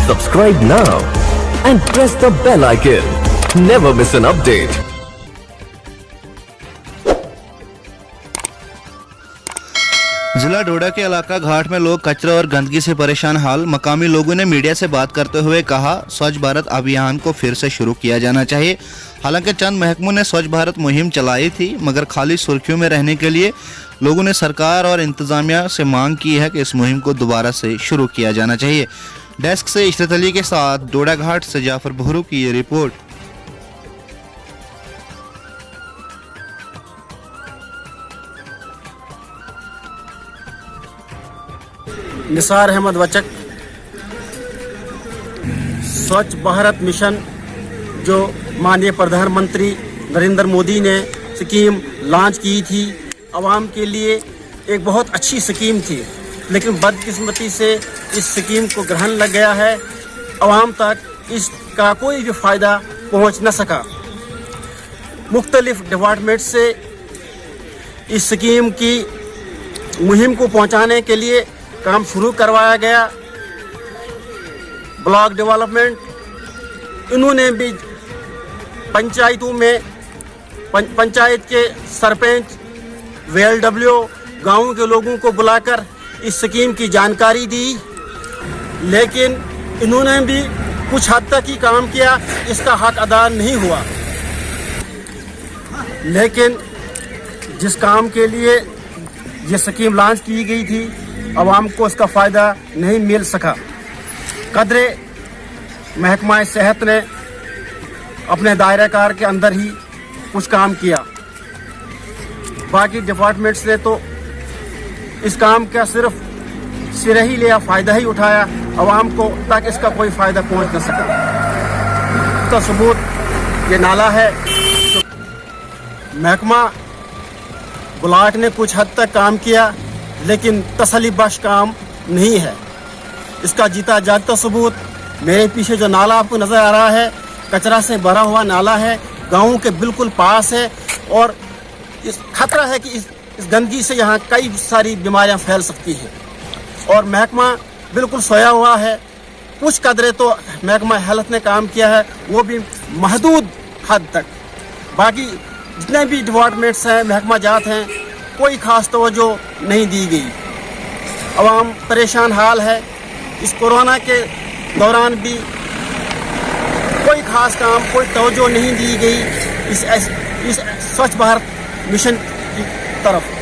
Subscribe now and press the bell icon. Never miss an update. जिला डोडा के इलाका घाट में लोग कचरा और गंदगी से परेशान हाल। मकामी लोगों ने मीडिया से बात करते हुए कहा, स्वच्छ भारत अभियान को फिर से शुरू किया जाना चाहिए। हालांकि चंद महकमों ने स्वच्छ भारत मुहिम चलाई थी, मगर खाली सुर्खियों में रहने के लिए लोगों ने सरकार और इंतजामिया से मांग की है कि इस मुहिम को दोबारा से शुरू किया जाना चाहिए। डेस्क से इशरत अली के साथ डोडा घाट से जाफर बहरू की ये रिपोर्ट। निसार अहमद वचक। स्वच्छ भारत मिशन जो माननीय प्रधानमंत्री नरेंद्र मोदी ने स्कीम लॉन्च की थी, आवाम के लिए एक बहुत अच्छी स्कीम थी, लेकिन बदकिस्मती से इस स्कीम को ग्रहण लग गया है। आवाम तक इसका कोई भी फ़ायदा पहुंच न सका। मुख्तलिफ डिपार्टमेंट से इस स्कीम की मुहिम को पहुंचाने के लिए काम शुरू करवाया गया। ब्लॉक डेवलपमेंट इन्होंने भी पंचायतों में पंचायत के सरपंच, VLW, गाँव के लोगों को बुलाकर इस स्कीम की जानकारी दी, लेकिन इन्होंने भी कुछ हद तक ही काम किया, इसका हक अदा नहीं हुआ। लेकिन जिस काम के लिए ये स्कीम लॉन्च की गई थी, आवाम को इसका फ़ायदा नहीं मिल सका। कदरे महकमा सेहत ने अपने दायरा-कार के अंदर ही कुछ काम किया, बाकी डिपार्टमेंट्स ने तो इस काम का सिर्फ सिर ही लिया, फ़ायदा ही उठाया, आवाम को तक इसका कोई फ़ायदा पहुंच न सका। इसका सबूत ये नाला है। तो महकमा ब्लॉक ने कुछ हद तक काम किया, लेकिन तसल्ली बख्श काम नहीं है। इसका जीता जागता सबूत मेरे पीछे जो नाला आपको नज़र आ रहा है, कचरा से भरा हुआ नाला है, गाँव के बिल्कुल पास है, और इस खतरा है कि इस गंदगी से यहाँ कई सारी बीमारियाँ फैल सकती हैं। और महकमा बिल्कुल सोया हुआ है। कुछ कदरे तो महकमा हेल्थ ने काम किया है, वो भी महदूद हद तक। बाकी जितने भी डिपार्टमेंट्स हैं, महकमा जात हैं, कोई ख़ास तवज्जो नहीं दी गई। आवाम परेशान हाल है। इस कोरोना के दौरान भी कोई ख़ास काम, कोई तवज्जो नहीं दी गई इस स्वच्छ भारत मिशन की तरफ।